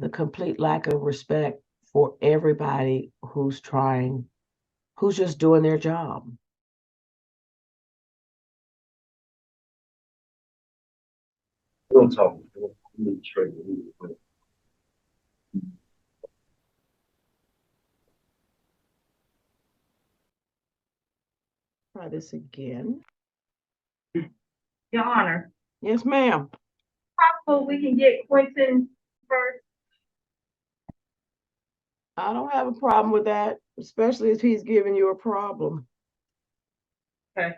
the complete lack of respect for everybody who's just doing their job. Don't talk. Straight. Try this again. Your Honor, Yes, ma'am. possible we can get Quentin first. I don't have a problem with that, especially if he's giving you a problem. Okay.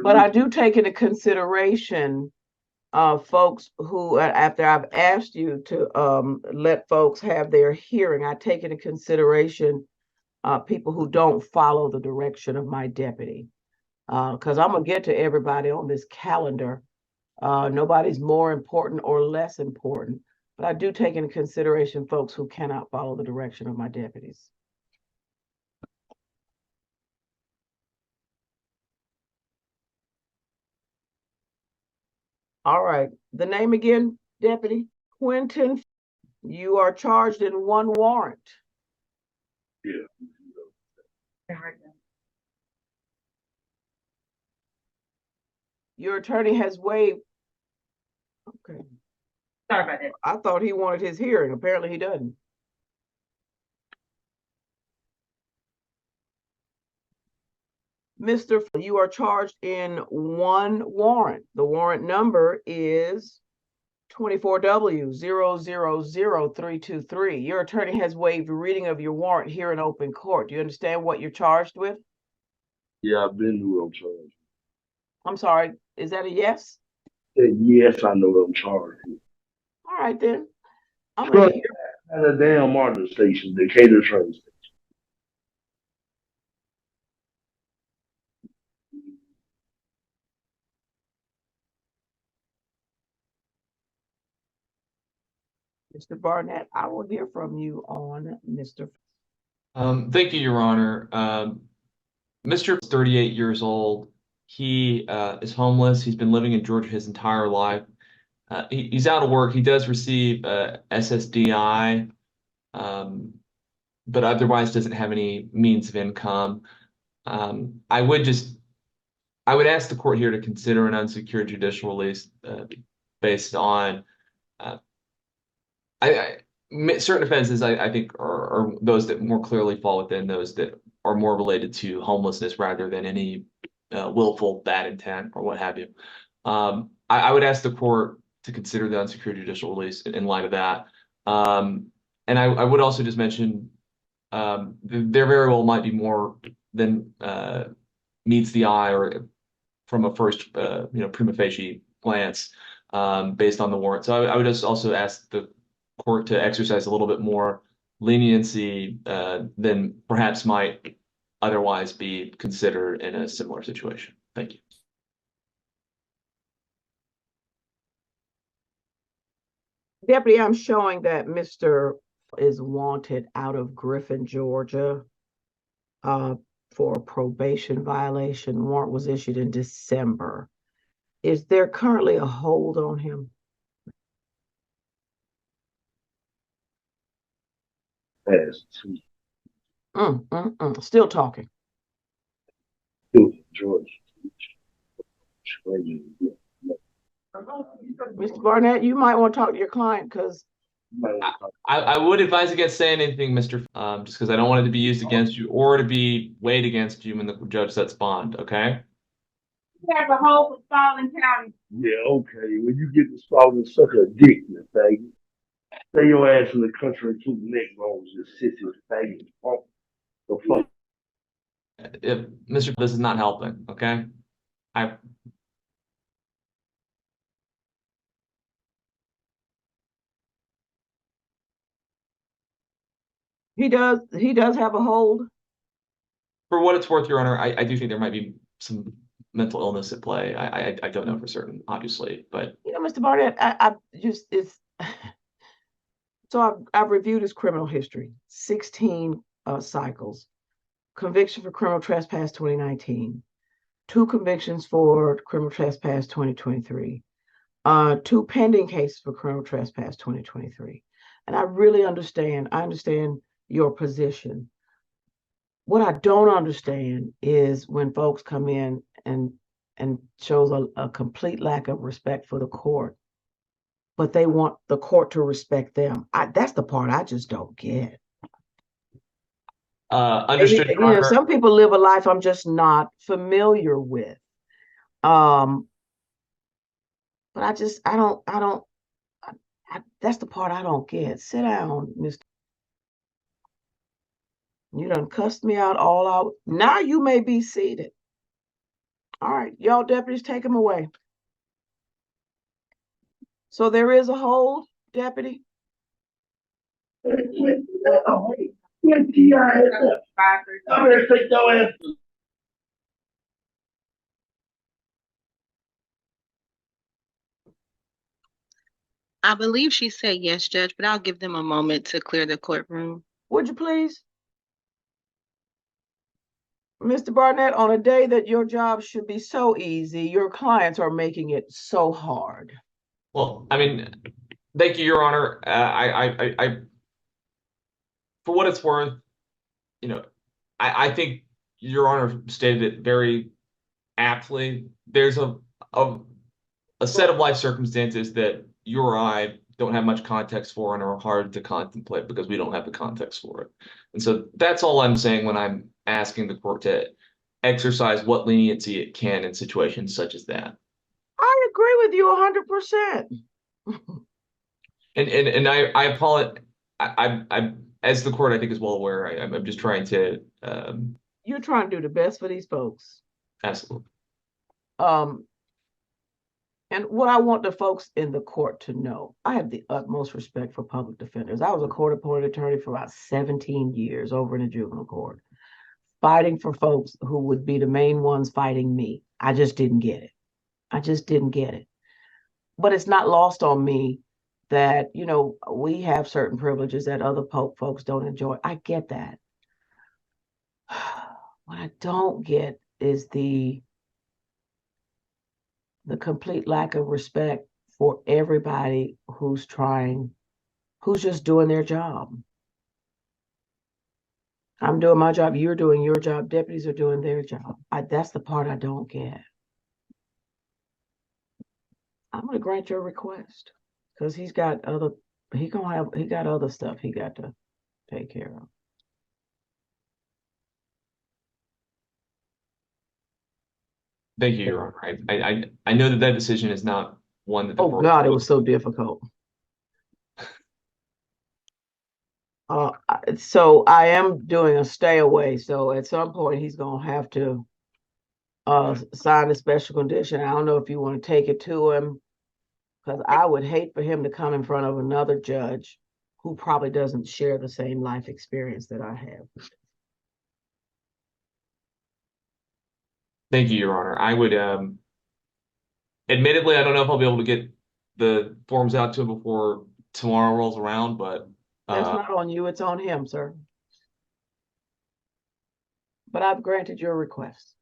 But I do take into consideration folks who, after I've asked you to let folks have their hearing, I take into consideration people who don't follow the direction of my deputy. Because I'm gonna get to everybody on this calendar. Nobody's more important or less important, but I do take into consideration folks who cannot follow the direction of my deputies. All right, the name again, Deputy Quentin. You are charged in one warrant. Yeah. Your attorney has waived. Okay. Sorry about that. I thought he wanted his hearing. Apparently he doesn't. Mr. You are charged in one warrant. The warrant number is 24W000323. Your attorney has waived reading of your warrant here in open court. Do you understand what you're charged with? Yeah, I've been to what I'm charged. I'm sorry, is that a yes? Yes, I know what I'm charged with. All right then. I'm gonna hear. At a damn MARTA station, Decatur train station. Mr. Barnett, I will hear from you on Mr. Thank you, Your Honor. Mr. is 38 years old. He is homeless. He's been living in Georgia his entire life. He's out of work. He does receive SSDI, but otherwise doesn't have any means of income. I would ask the court here to consider an unsecured judicial release based on certain offenses. I think are those that more clearly fall within those that are more related to homelessness rather than any willful bad intent or what have you. I would ask the court to consider the unsecured judicial release in light of that. And I would also just mention there very well might be more than meets the eye or from a first prima facie glance based on the warrant. So I would just also ask the court to exercise a little bit more leniency than perhaps might otherwise be considered in a similar situation. Thank you. Deputy, I'm showing that Mr. is wanted out of Griffin, Georgia, for a probation violation. Warrant was issued in December. Is there currently a hold on him? Still talking. Georgia. Mr. Barnett, you might want to talk to your client because I would advise against saying anything, Mr. Just because I don't want it to be used against you or to be weighed against you when the judge sets bond, okay? You have a hold for Spalding County. Yeah, okay. When you get to Spalding, suck a dick, you faggot. Stay your ass in the country and keep neck bones, you sissy faggot. The fuck. If Mr. This is not helping, okay? he does have a hold. For what it's worth, Your Honor, I do think there might be some mental illness at play. I don't know for certain, obviously, but Mr. Barnett, I just so I've reviewed his criminal history, 16 cycles, conviction for criminal trespass 2019, 2 convictions for criminal trespass 2023, 2 pending cases for criminal trespass 2023. And I understand your position. What I don't understand is when folks come in and shows a complete lack of respect for the court, but they want the court to respect them. That's the part I just don't get. Understood, Your Honor. Some people live a life I'm just not familiar with. But that's the part I don't get. Sit down, Mr. You done cussed me out all out. Now you may be seated. All right, y'all deputies, take him away. So there is a hold, deputy? Wait, T.I. I'm gonna take your ass. I believe she said yes, Judge, but I'll give them a moment to clear the courtroom. Would you please? Mr. Barnett, on a day that your job should be so easy, your clients are making it so hard. Well, I mean, thank you, Your Honor. For what it's worth, you know, I think Your Honor stated it very aptly. There's a set of life circumstances that you or I don't have much context for and are hard to contemplate because we don't have the context for it. And so that's all I'm saying when I'm asking the court to exercise what leniency it can in situations such as that. I agree with you 100%. And I apologize. I as the court I think is well aware. I'm just trying to. You're trying to do the best for these folks. Absolutely. And what I want the folks in the court to know, I have the utmost respect for public defenders. I was a court-appointed attorney for about 17 years over in the juvenile court, fighting for folks who would be the main ones fighting me. I just didn't get it. I just didn't get it. But it's not lost on me that, we have certain privileges that other folks don't enjoy. I get that. What I don't get is the complete lack of respect for everybody who's just doing their job. I'm doing my job, you're doing your job, deputies are doing their job. That's the part I don't get. I'm gonna grant your request because he got other stuff he got to take care of. Thank you, Your Honor. I know that decision is not one that the Oh court. God, it was so difficult. So I am doing a stay away. So at some point he's gonna have to sign a special condition. I don't know if you want to take it to him, because I would hate for him to come in front of another judge who probably doesn't share the same life experience that I have. Thank you, Your Honor. I would, admittedly, I don't know if I'll be able to get the forms out to him before tomorrow rolls around, but that's not on you, it's on him, sir. But I've granted your request.